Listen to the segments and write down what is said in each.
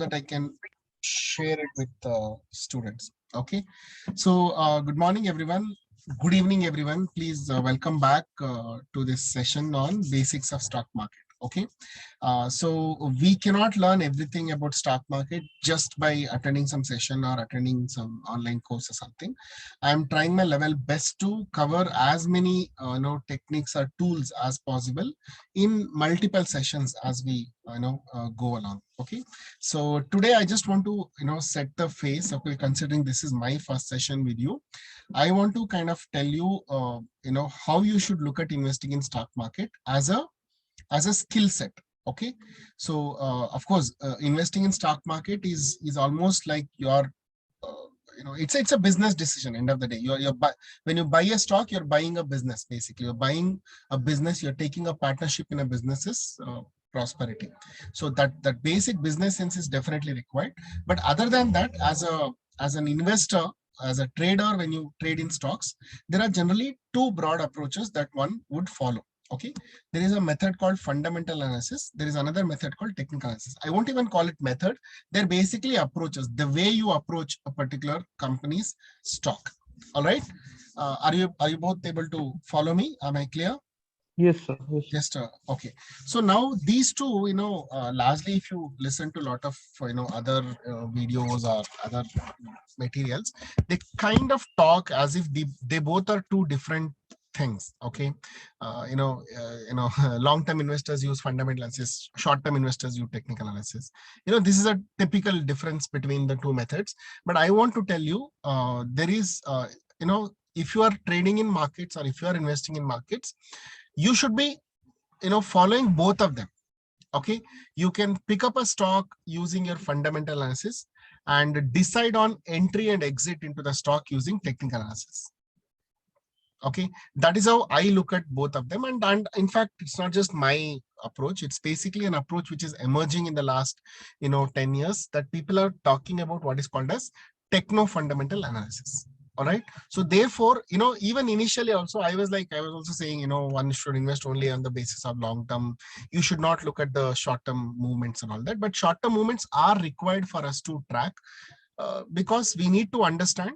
that I can share it with students. Okay. So good morning, everyone. Good evening, everyone. Please welcome back to this session on basics of stock market. Okay. So we cannot learn everything about stock market just by attending some session or attending some online course or something. I'm trying my level best to cover as many techniques or tools as possible in multiple sessions as we go along. Okay, so today I just want to set the phase. Okay, considering this is my first session with you, I want to kind of tell you how you should look at investing in stock market as a skill set. Okay, so of course investing in stock market is almost like your it's a business decision. End of the day, when you buy a stock, you're buying a business. Basically, you're buying a business, you're taking a partnership in a business's prosperity. So that basic business sense is definitely required. But other than that, as an investor, as a trader, when you trade in stocks, there are generally two broad approaches that one would follow. Okay, there is a method called fundamental analysis. There is another method called technical analysis. I won't even call it method. They're basically approaches, the way you approach a particular company's stock. All right. Are you both able to follow me? Am I clear? Yes, sir. Yes. Just okay. So now these two, largely if you listen to a lot of other videos or other materials, they kind of talk as if they both are two different things. Okay, long-term investors use fundamental analysis, short-term investors use technical analysis. This is a typical difference between the two methods. But I want to tell you, there is if you are trading in markets or if you are investing in markets, you should be following both of them. Okay, you can pick up a stock using your fundamental analysis and decide on entry and exit into the stock using technical analysis. Okay, that is how I look at both of them. And in fact, it's not just my approach, it's basically an approach which is emerging in the last 10 years, that people are talking about what is called as techno fundamental analysis. All right, so therefore, even initially also I was also saying, one should invest only on the basis of long term. You should not look at the short term movements and all that. But short term movements are required for us to track, because we need to understand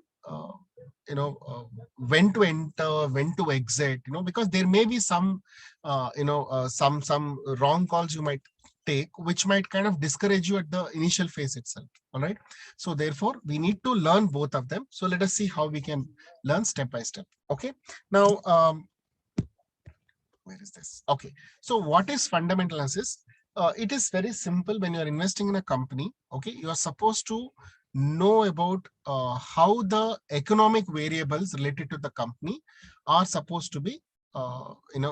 when to enter, when to exit, because there may be some some wrong calls you might take, which might kind of discourage you at the initial phase itself. All right, so therefore we need to learn both of them. So let us see how we can learn step by step. Okay, now where is this? Okay, so what is fundamental analysis? It is very simple. When you're investing in a company, okay, you are supposed to know about how the economic variables related to the company are supposed to be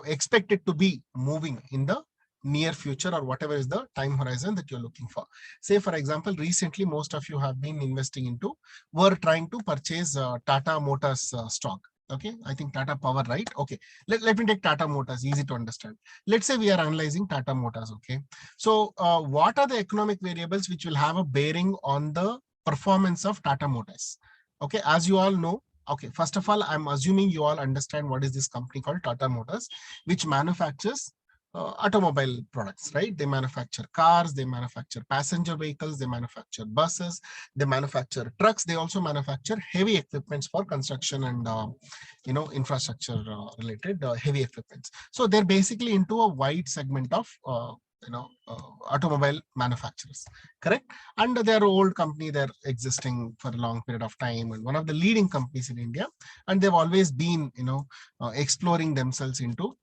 expected to be moving in the near future, or whatever is the time horizon that you're looking for. Say, for example, recently most of you have been investing into, were trying to purchase Tata Motors stock. Okay, I think Tata Power, right? Okay, let me take Tata Motors, easy to understand. Let's say we are analyzing Tata Motors. Okay, so what are the economic variables which will have a bearing on the performance of Tata Motors? Okay, as you all know, okay, first of all, I'm assuming you all understand what is this company called Tata Motors, which manufactures automobile products, right? They manufacture cars, they manufacture passenger vehicles, they manufacture buses, they manufacture trucks, they also manufacture heavy equipments for construction and infrastructure related heavy equipments. So they're basically into a wide segment of automobile manufacturers, correct? And they're an old company, they're existing for a long period of time, and one of the leading companies in India. And they've always been exploring themselves into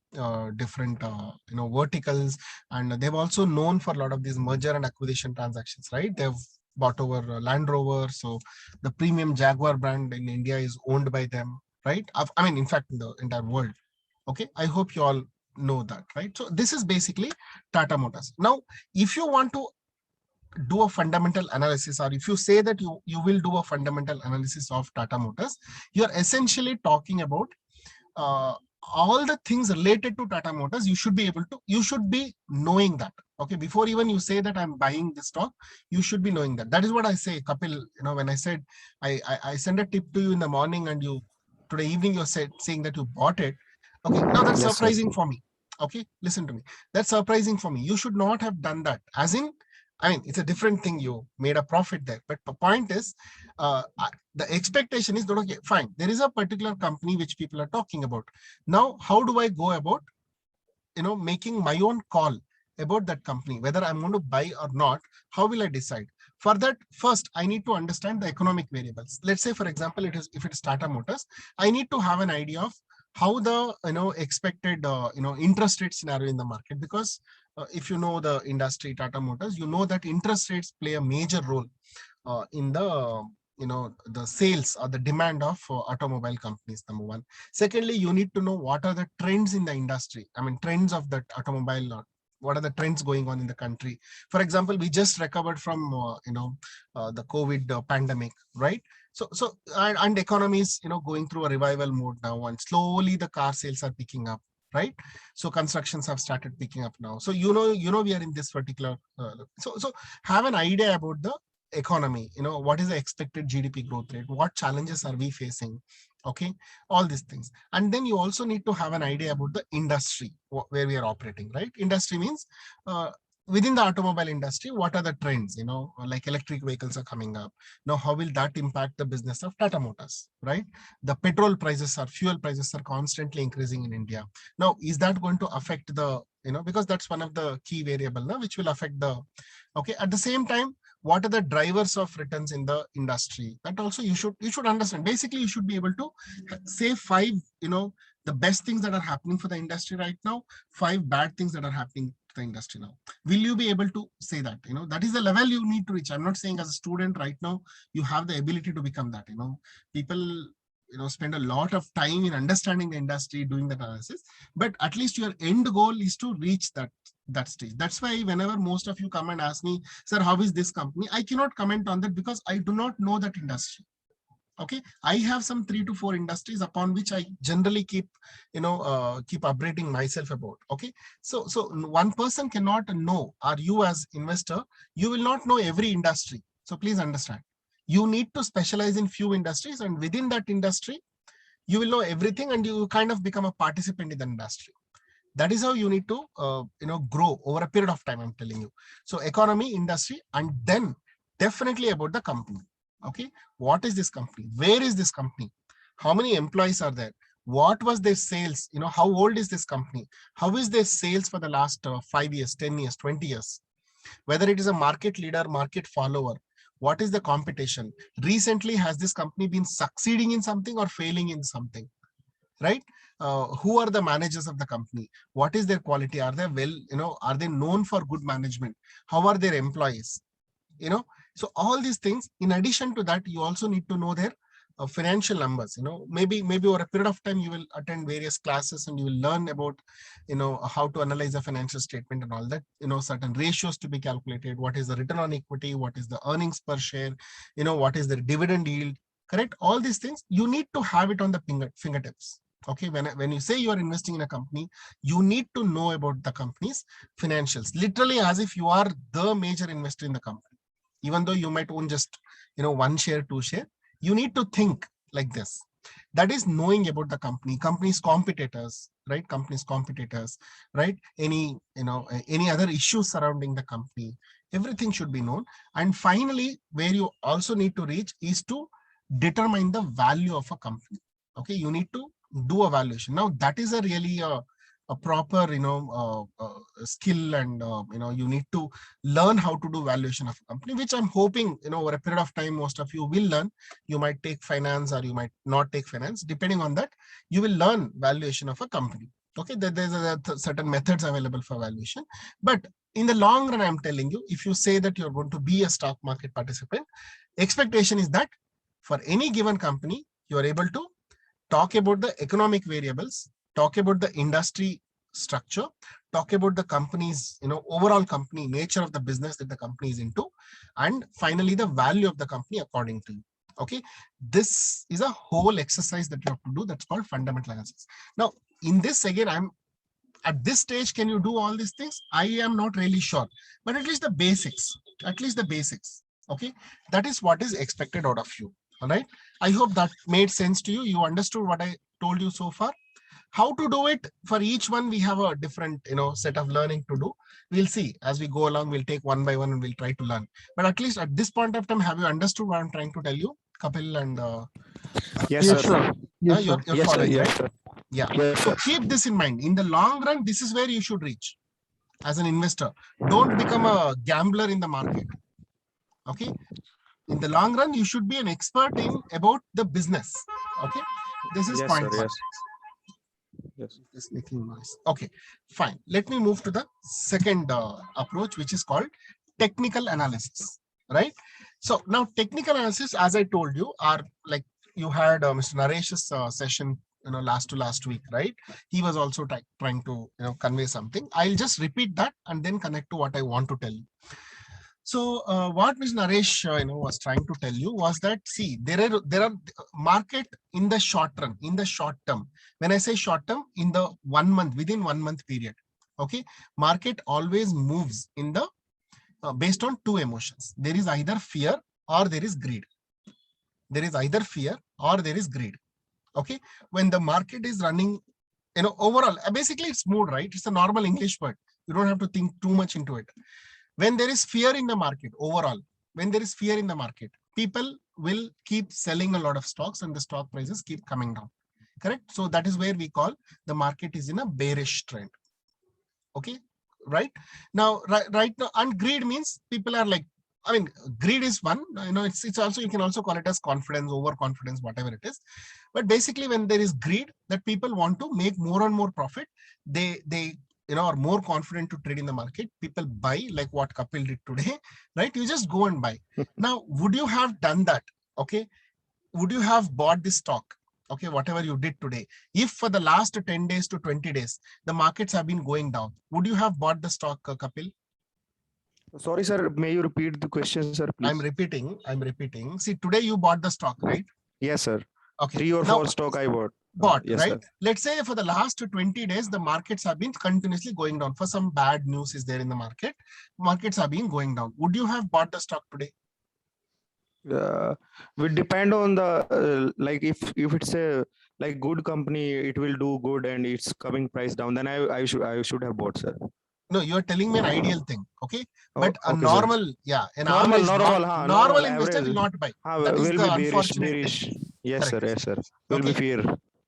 different verticals. And they've also known for a lot of these merger and acquisition transactions, right? They've bought over Land Rover, so the premium Jaguar brand in India is owned by them, right? I mean, in fact, in the entire world. Okay, I hope you all know that, right? So this is basically Tata Motors. Now, if you want to do a fundamental analysis, or if you say that you will do a fundamental analysis of Tata Motors, you're essentially talking about all the things related to Tata Motors. You should be knowing that. Okay, before even you say that I'm buying this stock, you should be knowing that. That is what I say, Kapil. When I said I send a tip to you in the morning, and today evening you're saying that you bought it. Okay, now that's surprising for me. Okay, listen to me. That's surprising for me. You should not have done that. As in, I mean, it's a different thing. You made a profit there. But the point is, the expectation is that, okay, fine. There is a particular company which people are talking about. Now, how do I go about, making my own call about that company, whether I'm going to buy or not? How will I decide? For that, first, I need to understand the economic variables. Let's say, for example, if it is Tata Motors, I need to have an idea of how the expected interest rate scenario in the market, because if you know the industry, Tata Motors, you know that interest rates play a major role in the the sales or the demand of automobile companies, number one. Secondly, you need to know what are the trends in the industry. I mean, trends of that automobile, or what are the trends going on in the country. For example, we just recovered from the COVID pandemic, right? And economy is going through a revival mode now, and slowly the car sales are picking up, right? So constructions have started picking up now. So we are in this particular so have an idea about the economy. What is the expected GDP growth rate, what challenges are we facing, okay, all these things. And then you also need to have an idea about the industry where we are operating, right? Industry means within the automobile industry, what are the trends, like electric vehicles are coming up now, how will that impact the business of Tata Motors, right? The petrol prices or fuel prices are constantly increasing in India. Now, is that going to affect the, because that's one of the key variable now, which will affect the, okay. At the same time, what are the drivers of returns in the industry? That also you should understand. Basically, you should be able to say five, the best things that are happening for the industry right now, five bad things that are happening to the industry now. Will you be able to say that? That is the level you need to reach. I'm not saying as a student right now you have the ability to become that. People spend a lot of time in understanding the industry, doing the analysis, but at least your end goal is to reach that stage. That's why whenever most of you come and ask me, sir, how is this company, I cannot comment on that because I do not know that industry. Okay, I have some 3 to 4 industries upon which I generally keep keep updating myself about. Okay, so one person cannot know, or you as investor, you will not know every industry. So please understand, you need to specialize in few industries, and within that industry you will know everything, and you kind of become a participant in the industry. That is how you need to grow over a period of time, I'm telling you. So economy, industry, and then definitely about the company. Okay, what is this company, where is this company, how many employees are there, what was their sales, how old is this company, how is their sales for the last 5 years, 10 years, 20 years, whether it is a market leader, market follower, what is the competition, recently has this company been succeeding in something or failing in something, right? Who are the managers of the company, what is their quality, are they well, are they known for good management, how are their employees, so all these things. In addition to that, you also need to know their financial numbers. Maybe over a period of time you will attend various classes and you will learn about how to analyze a financial statement and all that, certain ratios to be calculated, what is the return on equity, what is the earnings per share, what is the dividend yield, correct? All these things you need to have it on the fingertips. Okay, when you say you are investing in a company, you need to know about the company's financials, literally as if you are the major investor in the company. Even though you might own just one share, two share, you need to think like this. That is knowing about the company's competitors, right? Company's competitors, right? Any other issues surrounding the company, everything should be known. And finally, where you also need to reach is to determine the value of a company. Okay, you need to do a valuation. Now that is a really a proper skill, and you need to learn how to do valuation of a company, which I'm hoping over a period of time most of you will learn. You might take finance or you might not take finance. Depending on that, you will learn valuation of a company. Okay, there's certain methods available for valuation, but in the long run, I'm telling you, if you say that you're going to be a stock market participant, expectation is that for any given company you are able to talk about the economic variables, talk about the industry structure, talk about the company's overall company nature of the business that the company is into, and finally the value of the company according to you. Okay, this is a whole exercise that you have to do, that's called fundamental analysis. Now in this, again, I'm at this stage, can you do all these things? I am not really sure, but at least the basics, okay, that is what is expected out of you. All right, I hope that made sense to you. You understood what I told you so far. How to do it, for each one we have a different set of learning to do. We'll see as we go along. We'll take one by one and we'll try to learn. But at least at this point of time, have you understood what I'm trying to tell you, Kapil and Yes, Yes, sir. sir. Yes, sir. you're Yes, sir. following, Yes, right? sir. Yeah. Yes, So sir. keep this in mind. In the long run, this is where you should reach as an investor. Don't become a gambler in the market. Okay. In the long run, you should be an expert in about the business. Okay. This is Yes, point sir. one. Yes. Yes. Just making noise. Okay, fine. Let me move to the second approach, which is called technical analysis, right? So now technical analysis, as I told you, are like you had Mr. Naresh's session, last to last week, right? He was also trying to, convey something. I'll just repeat that and then connect to what I want to tell you. So what Mr. Naresh, was trying to tell you was that, see, there are market in the short run, in the short term. When I say short term, in the 1 month, within 1 month period, okay, market always moves in the based on two emotions. There is either fear or there is greed. There is either fear or there is greed. Okay, when the market is running, overall, basically it's mood, right? It's a normal English word. You don't have to think too much into it. When there is fear in the market overall, when there is fear in the market, people will keep selling a lot of stocks and the stock prices keep coming down. Correct? So that is where we call the market is in a bearish trend. Okay, right? Now, right now, and greed means people are like, I mean, greed is one, it's also, you can also call it as confidence, overconfidence, whatever it is. But basically, when there is greed, that people want to make more and more profit, they are more confident to trade in the market. People buy, like what Kapil did today, right? You just go and buy. Now, would you have done that? Okay. Would you have bought this stock? Okay, whatever you did today, if for the last 10 days to 20 days, the markets have been going down, would you have bought the stock, Kapil? Sorry, sir. May you repeat the question, sir, please? I'm repeating. See, today you bought the stock, right? Yes, sir. Okay. 3 or 4 stock I bought. Yes, right? sir. Let's say for the last 20 days, the markets have been continuously going down. For some bad news is there in the market. Markets have been going down. Would you have bought the stock today? Will depend on the like if it's a like good company, it will do good and it's coming price down. Then I should have bought, sir. No, you are telling me an ideal thing, okay? Oh, But a okay, sir. normal, yeah, an Normal, average, normal investor will not buy. That is will the be unfortunate bearish. thing. Yes, Correct. sir. Yes, sir. Will be Okay. fear.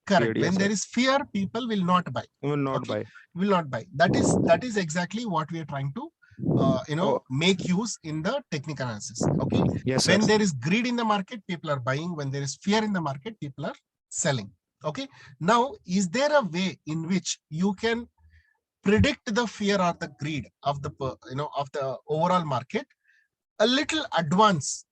Correct. Yes, When sir. there is fear, people will not buy. Will not Okay. buy. Will not buy. That is exactly what we are trying to make use in the technical analysis. Okay. Yes, When sir. there is greed in the market, people are buying. When there is fear in the market, people are selling. Okay. Now, is there a way in which you can predict the fear or the greed of the of the overall market a little advanced,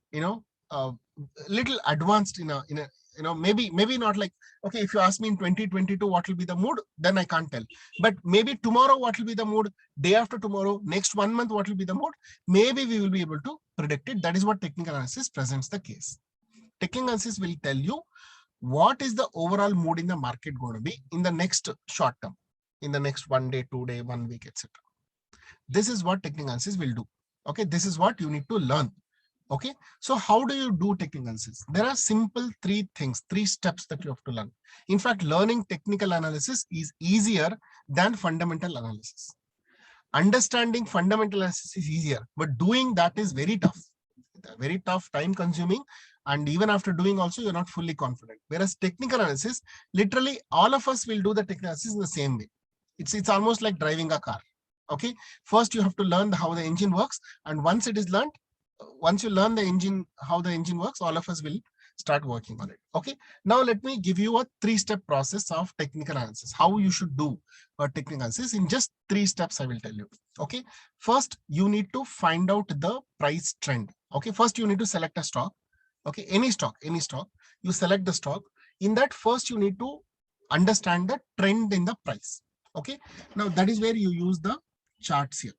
little advanced in a maybe not like, okay, if you ask me in 2022 what will be the mood, then I can't tell. But maybe tomorrow what will be the mood, day after tomorrow, next 1 month what will be the mood, maybe we will be able to predict it. That is what technical analysis presents the case. Technical analysis will tell you what is the overall mood in the market going to be in the next short term, in the next 1 day, 2 day, 1 week, etc. This is what technical analysis will do. Okay, this is what you need to learn. Okay, so how do you do technical analysis? There are simple 3 things, 3 steps that you have to learn. In fact, learning technical analysis is easier than fundamental analysis. Understanding fundamental analysis is easier, but doing that is very tough, time consuming, and even after doing also, you're not fully confident. Whereas technical analysis, literally all of us will do the technical analysis in the same way. It's almost like driving a car. Okay, first you have to learn how the engine works, and once it is learned, once you learn the engine, how the engine works, all of us will start working on it. Okay, now let me give you a 3-step process of technical analysis, how you should do a technical analysis. In just 3 steps I will tell you. Okay, first you need to find out the price trend. Okay, first you need to select a stock. Okay, any stock, you select the stock. In that, first you need to understand the trend in the price. Okay, now that is where you use the charts here.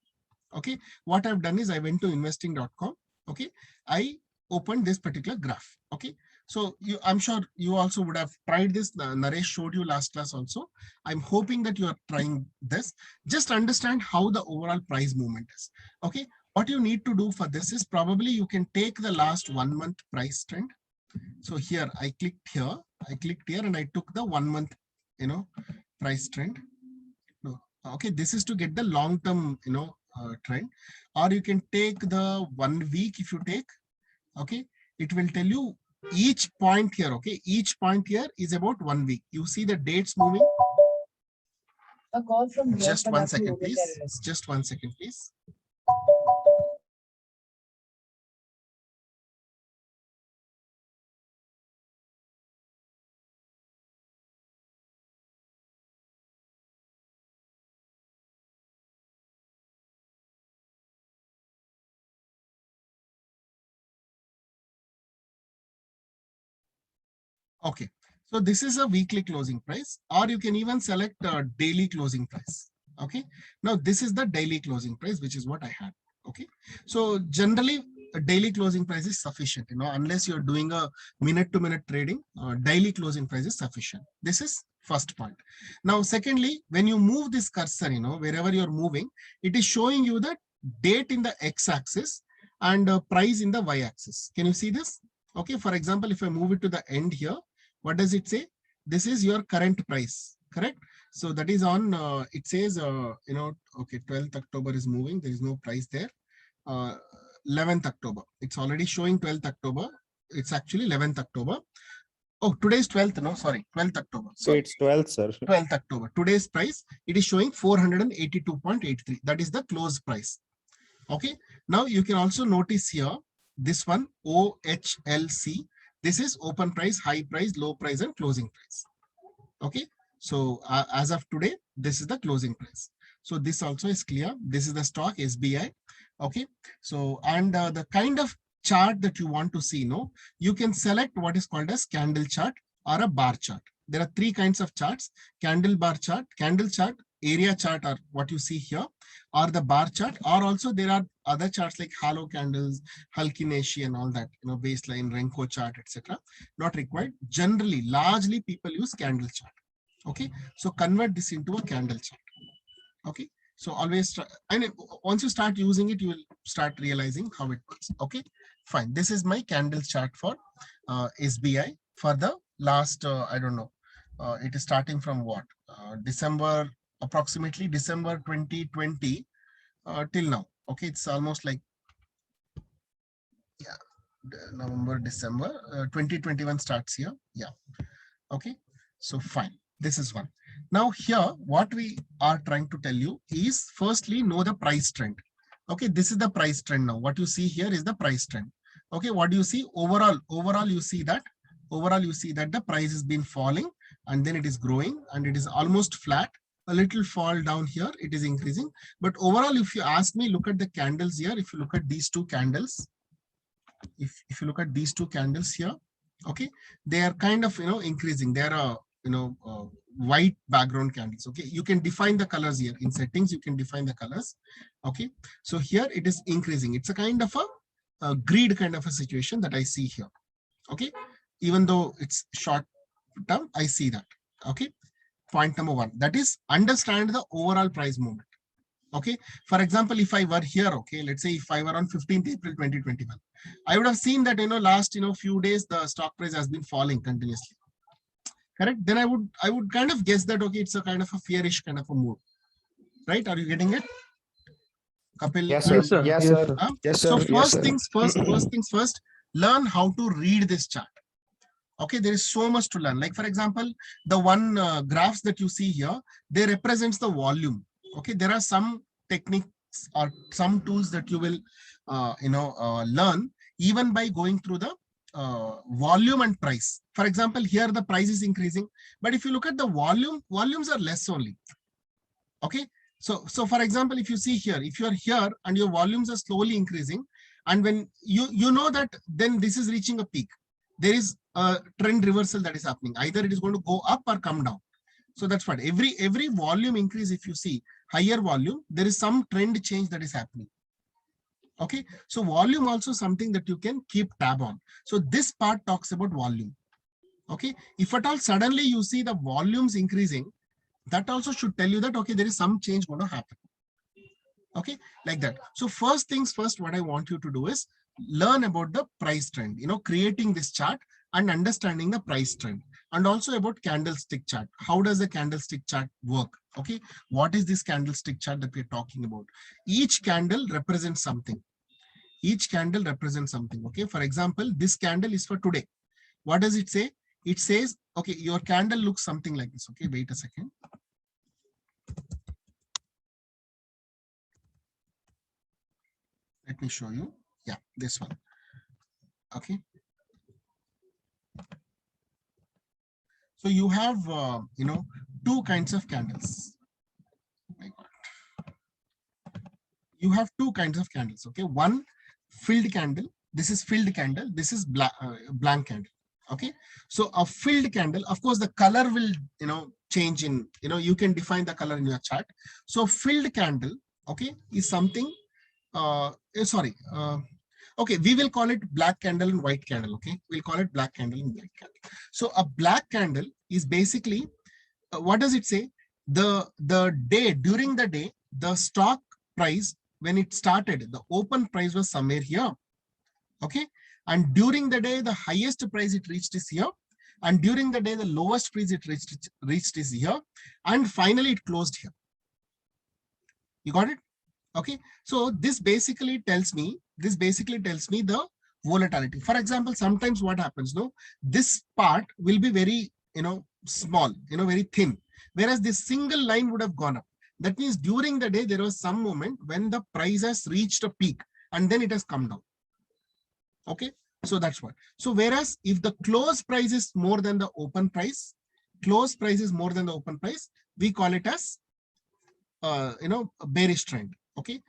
Okay, what I've done is I went to investing.com. Okay, I opened this particular graph. Okay, so I'm sure you also would have tried this. Naresh showed you last class also. I'm hoping that you are trying this. Just understand how the overall price movement is. Okay, what you need to do for this is probably you can take the last 1 month price trend. So here I clicked here, and I took the 1 month, price trend. No. Okay, this is to get the long-term, trend, or you can take the 1 week. If you take, okay, it will tell you each point here. Okay, each point here is about 1 week. You see the dates moving. A call from Just 1 second, please. Just 1 second, please. Okay, so this is a weekly closing price, or you can even select a daily closing price. Okay, now this is the daily closing price, which is what I had. Okay, so generally a daily closing price is sufficient, unless you're doing a minute-to-minute trading, daily closing price is sufficient. This is first point. Now, secondly, when you move this cursor, wherever you're moving, it is showing you the date in the x-axis and price in the y-axis. Can you see this? Okay, for example, if I move it to the end here, what does it say? This is your current price, correct? So that is on, it says, okay, 12th October is moving. There is no price there. 11th October. It's already showing 12th October. It's actually 11th October. Oh, today's 12th, no, sorry, 12th October. So it's 12th, sir. 12th October. Today's price, it is showing 482.83. That is the close price. Okay. Now you can also notice here, this one, OHLC. This is open price, high price, low price, and closing price. Okay. So as of today, this is the closing price. So this also is clear. This is the stock SBI. Okay. So, and the kind of chart that you want to see, you can select what is called as candle chart or a bar chart. There are three kinds of charts: candle bar chart, candle chart, area chart, or what you see here, or the bar chart, or also there are other charts like halo candles, Hulkinashi, and all that, baseline, Renko chart, etc. Not required. Generally, largely people use candle chart. Okay, so convert this into a candle chart. Okay, so always try, and once you start using it, you will start realizing how it works. Okay, fine. This is my candle chart for SBI for the last, I don't know, it is starting from what? December, approximately December 2020 till now. Okay, it's almost like, yeah, November, December 2021 starts here. Yeah. Okay, so fine. This is one. Now here, what we are trying to tell you is, firstly, know the price trend. Okay, this is the price trend now. What you see here is the price trend. Okay, what do you see? Overall, you see that the price has been falling, and then it is growing, and it is almost flat. A little fall down here, it is increasing. But overall, if you ask me, look at the candles here. If you look at these two candles, if you look at these two candles here, okay, they are kind of, increasing. They are, white background candles. Okay, you can define the colors here in settings. You can define the colors. Okay, so here it is increasing. It's a kind of a greed kind of a situation that I see here. Okay, even though it's short term, I see that. Okay, point number one, that is understand the overall price movement. Okay, for example, if I were here, okay, let's say if I were on 15th April 2021, I would have seen that, last, few days, the stock price has been falling continuously. Correct? Then I would kind of guess that, okay, it's a kind of a fearish kind of a move. Right? Are you getting it? Kapil? Yes, sir. Yes, sir. Yes, sir. Yes, sir. So Yes, sir. first things first, learn how to read this chart. Okay, there is so much to learn. Like, for example, the one graphs that you see here, they represents the volume. Okay, there are some techniques or some tools that you will, learn even by going through the volume and price. For example, here the price is increasing, but if you look at the volumes are less only. Okay, so for example, if you see here, if you are here and your volumes are slowly increasing, and when you know that then this is reaching a peak, there is a trend reversal that is happening. Either it is going to go up or come down. So that's what every volume increase, if you see higher volume, there is some trend change that is happening. Okay, so volume also something that you can keep tab on. So this part talks about volume. Okay, if at all suddenly you see the volumes increasing, that also should tell you that, okay, there is some change going to happen. Okay, like that. So first things first, what I want you to do is learn about the price trend, creating this chart and understanding the price trend. and also about candlestick chart. How does the candlestick chart work? Okay, what is this candlestick chart that we're talking about? Each candle represents something. Each candle represents something. Okay, for example, this candle is for today. What does it say? It says, okay, your candle looks something like this. Okay, wait a second. Let me show you. Yeah, this one. Okay. So you have, two kinds of candles. My God. You have two kinds of candles. Okay, one filled candle. This is filled candle. This is blank candle. Okay, so a filled candle, of course, the color will, change in, you can define the color in your chart. So filled candle, okay, is something, okay, we will call it black candle and white candle. Okay, we'll call it black candle and white candle. So a black candle is basically, what does it say? The day, during the day, the stock price, when it started, the open price was somewhere here. Okay, and during the day, the highest price it reached is here, and during the day, the lowest price it reached is here, and finally it closed here. You got it? Okay, so this basically tells me the volatility. For example, sometimes what happens, no, this part will be very, small, very thin, whereas this single line would have gone up. That means during the day, there was some moment when the price has reached a peak and then it has come down. Okay, so that's what. So whereas if the close price is more than the open price, we call it as, a bearish trend. Okay,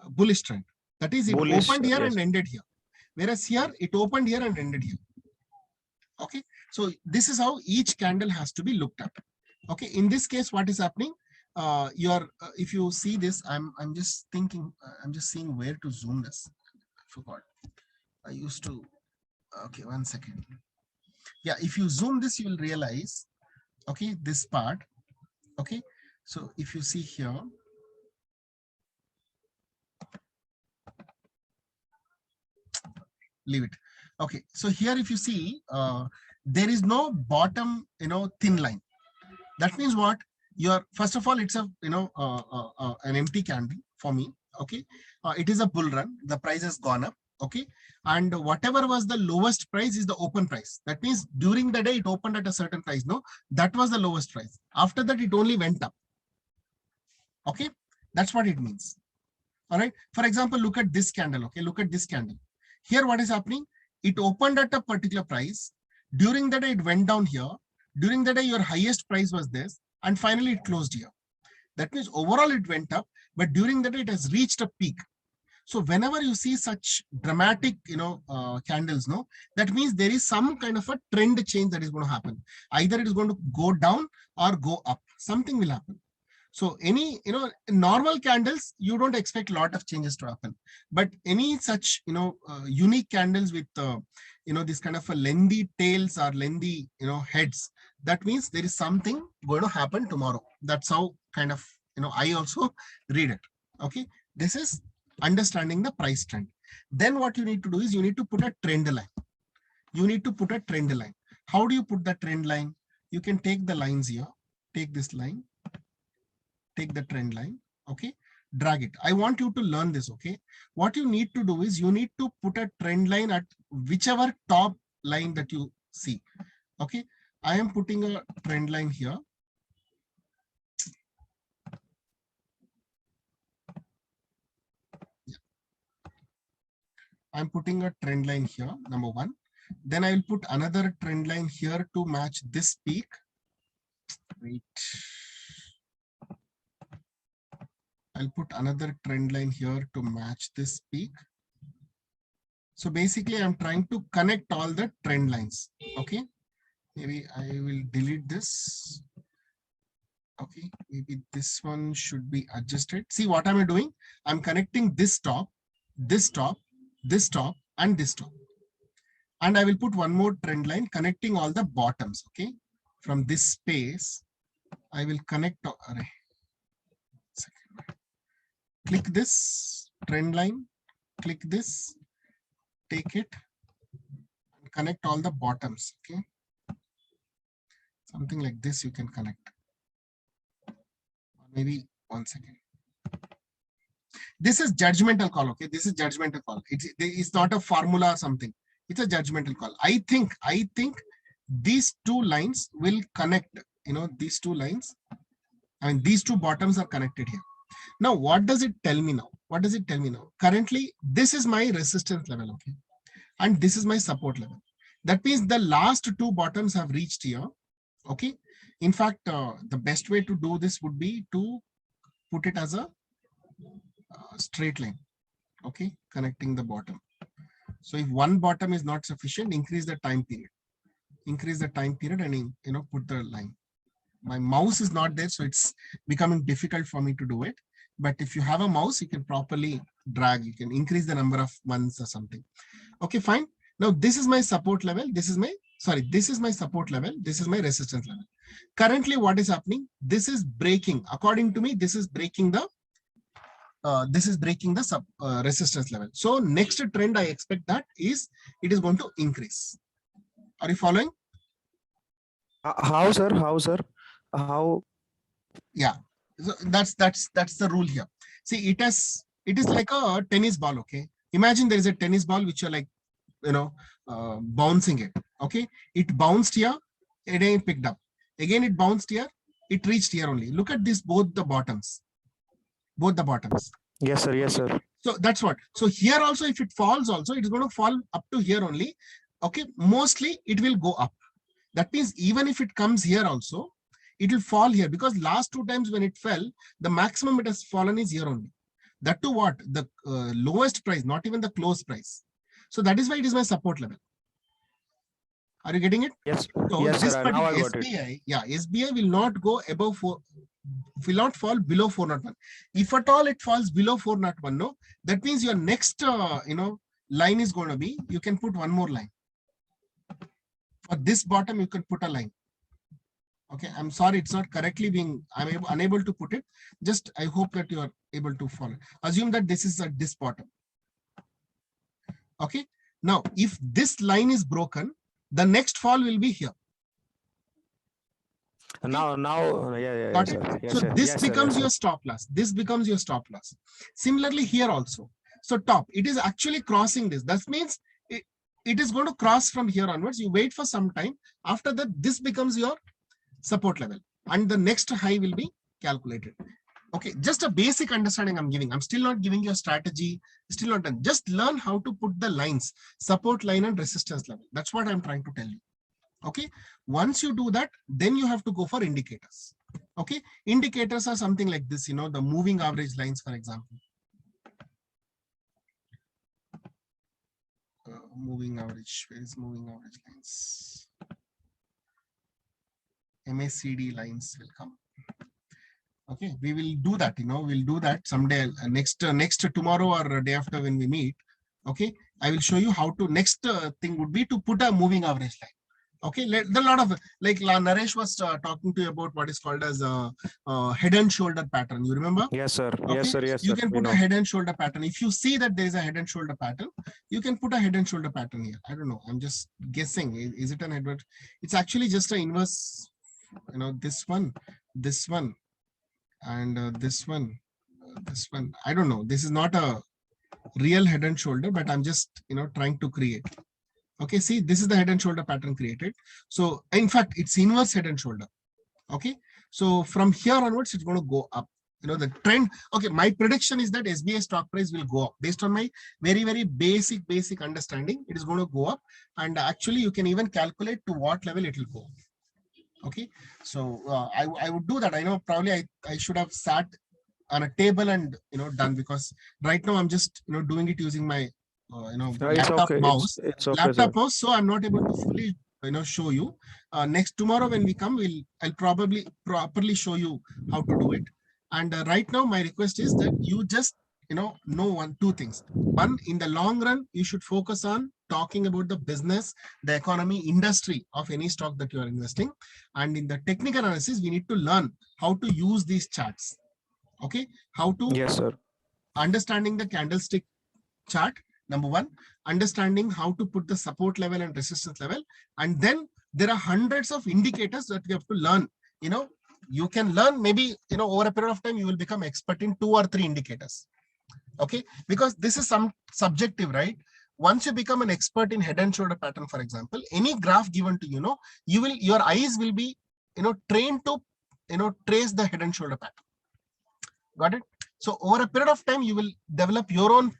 bullish trend. That is, it Bullish, opened here yes. and ended here. Whereas here, it opened here and ended here. Okay, so this is how each candle has to be looked at. Okay, in this case, what is happening? If you see this, I'm just thinking, I'm just seeing where to zoom this. I forgot. I used to. Okay, 1 second. Yeah, if you zoom this, you will realize. Okay, this part. Okay, so if you see here. Leave it. Okay, so here if you see, there is no bottom, thin line. That means what? First of all, it's a, an empty candle for me. Okay, it is a bull run. The price has gone up. Okay, and whatever was the lowest price is the open price. That means during the day it opened at a certain price. No, that was the lowest price. After that, it only went up. Okay, that's what it means. All right. For example, look at this candle. Okay, look at this candle. Here, what is happening? It opened at a particular price. During the day, it went down here. During the day, your highest price was this, and finally it closed here. That means overall it went up, but during the day it has reached a peak. So whenever you see such dramatic, candles, no, that means there is some kind of a trend change that is going to happen. Either it is going to go down or go up. Something will happen. So any, normal candles, you don't expect a lot of changes to happen. But any such, unique candles with, this kind of a lengthy tails or lengthy, heads, that means there is something going to happen tomorrow. That's how kind of, I also read it. Okay, this is understanding the price trend. Then what you need to do is you need to put a trend line. You need to put a trend line. How do you put the trend line? You can take the lines here, take this line, take the trend line, okay, drag it. I want you to learn this, okay? What you need to do is you need to put a trend line at whichever top line that you see, okay? I am putting a trend line here. I'm putting a trend line here, number one. Then I will put another trend line here to match this peak. Wait. I'll put another trend line here to match this peak. So basically, I'm trying to connect all the trend lines. Okay. Maybe I will delete this. Okay. Maybe this one should be adjusted. See what am I doing? I'm connecting this top, this top, this top, and this top. And I will put one more trend line connecting all the bottoms. Okay. From this space, I will connect. Click this trend line, click this, take it, connect all the bottoms. Okay. Something like this you can connect. Maybe 1 second. This is judgmental call. Okay. This is judgmental call. It's not a formula or something. It's a judgmental call. I think these two lines will connect, these two lines. I mean, these two bottoms are connected here. Now, what does it tell me now? What does it tell me now? Currently, this is my resistance level, okay? And this is my support level. That means the last two bottoms have reached here, okay? In fact, the best way to do this would be to put it as a straight line, okay? Connecting the bottom. So if one bottom is not sufficient, increase the time period. Increase the time period and, put the line. My mouse is not there, so it's becoming difficult for me to do it. But if you have a mouse, you can properly drag. You can increase the number of ones or something. Okay, fine. Now this is my support level. This is my support level. This is my resistance level. Currently, what is happening? This is breaking. According to me, this is breaking the resistance level. So next trend I expect that is it is going to increase. Are you following? How, sir? How? Yeah. So that's the rule here. See, it is like a tennis ball. Okay. Imagine there is a tennis ball which you're like, bouncing it. Okay. It bounced here. Again, it picked up. Again, it bounced here. It reached here only. Look at this, both the bottoms. Yes, sir. Yes, sir. So that's what. So here also, if it falls also, it is going to fall up to here only. Okay. Mostly it will go up. That means even if it comes here also, it will fall here because last two times when it fell, the maximum it has fallen is here only. That to what? The lowest price, not even the close price. So that is why it is my support level. Are you getting it? Yes. So Yes, this sir. Now I got SBI, it. yeah, SBI will not go above 4, will not fall below 401. If at all it falls below 401, no, that means your next, line is going to be, you can put one more line. For this bottom, you can put a line. Okay, I'm sorry, it's not correctly being, I'm unable to put it. Just, I hope that you are able to follow. Assume that this is at this bottom. Okay, now if this line is broken, the next fall will be here. Okay. Now, yeah, Got sir. it? Yes, So sir. this Yes, sir. becomes Yes, your sir. stop loss. This becomes your stop loss. Similarly here also. So top, it is actually crossing this. That means it is going to cross from here onwards. You wait for some time. After that, this becomes your support level. And the next high will be calculated. Okay, just a basic understanding I'm giving. I'm still not giving you a strategy. Still not done. Just learn how to put the lines, support line and resistance level. That's what I'm trying to tell you. Okay, once you do that, then you have to go for indicators. Okay, indicators are something like this, the moving average lines, for example. Moving average, where is moving average lines? MACD lines will come. Okay, we will do that, we'll do that someday, next tomorrow or day after when we meet. Okay, I will show you how to, next thing would be to put a moving average line. Okay, there are a lot of, like Naresh was talking to you about what is called as a head and shoulder pattern. You remember? Yes, sir. Okay. Yes, sir. Yes, You sir. can put a head and shoulder pattern. If you see that there is a head and shoulder pattern, you can put a head and shoulder pattern here. I don't know. I'm just guessing. Is it an head? It's actually just an inverse. This one, and this one. I don't know. This is not a real head and shoulder, but I'm just trying to create. Okay, see, this is the head and shoulder pattern created. So in fact, it's inverse head and shoulder. Okay, so from here onwards, it's going to go up. The trend. Okay, my prediction is that SBI stock price will go up based on my very, very basic understanding. It is going to go up, and actually, you can even calculate to what level it will go. Okay, so I would do that. I know probably I should have sat on a table and done, because right now I'm just doing it using my laptop okay. mouse. It's okay, Laptop sir. mouse, so I'm not able to fully show you. Next tomorrow when we come, I'll probably properly show you how to do it. And right now my request is that you just know two things. One, in the long run, you should focus on talking about the business, the economy, industry of any stock that you are investing. And in the technical analysis, we need to learn how to use these charts. Okay, how to Yes, sir. understanding the candlestick chart, Number one, understanding how to put the support level and resistance level. And then there are hundreds of indicators that you have to learn. You can learn maybe, over a period of time, you will become expert in 2 or 3 indicators. Okay, because this is some subjective, right? Once you become an expert in head and shoulder pattern, for example, any graph given to your eyes will be, trained to, trace the head and shoulder pattern. Got it? So over a period of time, you will develop your own,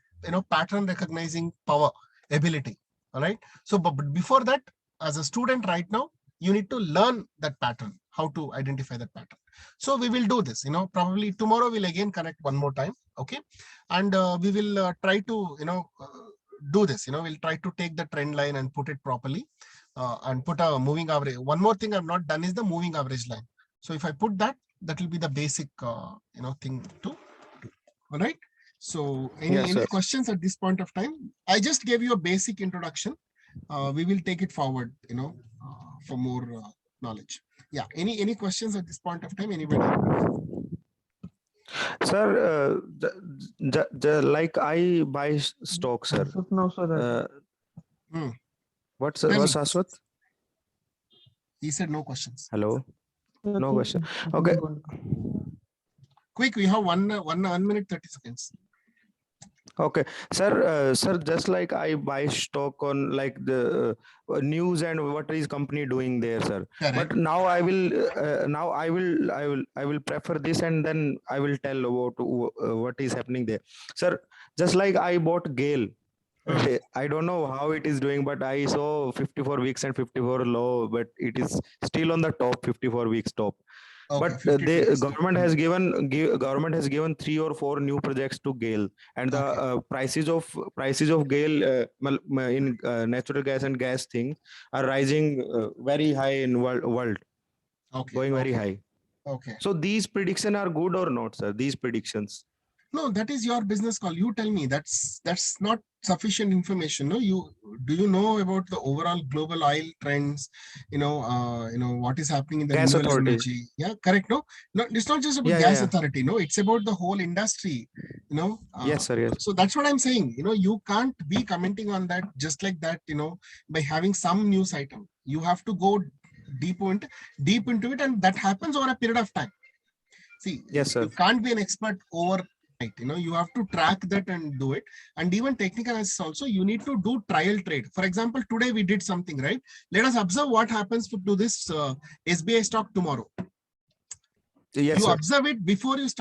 pattern recognizing power ability. All right. So, but before that, as a student right now, you need to learn that pattern, how to identify that pattern. So we will do this, probably tomorrow we'll again connect one more time. Okay. And we will try to, do this, we'll try to take the trend line and put it properly and put a moving average. One more thing I've not done is the moving average line. So if I put that, that will be the basic, thing to do. All right. So any questions at this point of time? I just gave you a basic introduction. We will take it forward, for more knowledge. Yeah. Any questions at this point of time? Anybody? Sir, like I buy stock, sir. No, sir. What's Tell me. Shashwat? He said no questions. Hello. No question. Okay. Quick, we have 1 minute 30 seconds. Okay, sir. Sir, just like I buy stock on like the news and what is company doing there, sir. Correct. But now I will prefer this, and then I will tell about what is happening there, sir. Just like I bought Gale. I don't know how it is doing, but I saw 54 weeks and 54 low, but it is still on the top, 54 weeks top. Okay, But 52 the weeks. government has given 3 or 4 new projects to GAIL, and the prices of GAIL in natural gas and gas thing are rising very high in world, Okay. going very high. Okay. So these predictions are good or not, sir? These predictions. No, that is your business call. You tell me. That's not sufficient information. No, do you know about the overall global oil trends? What is happening in the Gas renewable authority. energy? Yeah, correct. No, it's not just about gas authority. No, it's about the whole industry. Yes, sir. Yes. So that's what I'm saying. You can't be commenting on that just like that. By having some news item, you have to go deep into it, and that happens over a period of time. See, Yes, sir. you can't be an expert overnight. You have to track that and do it. And even technical analysis also, you need to do trial trade. For example, today we did something, right? Let us observe what happens to this SBI stock tomorrow. Yes, You sir. observe it before you start.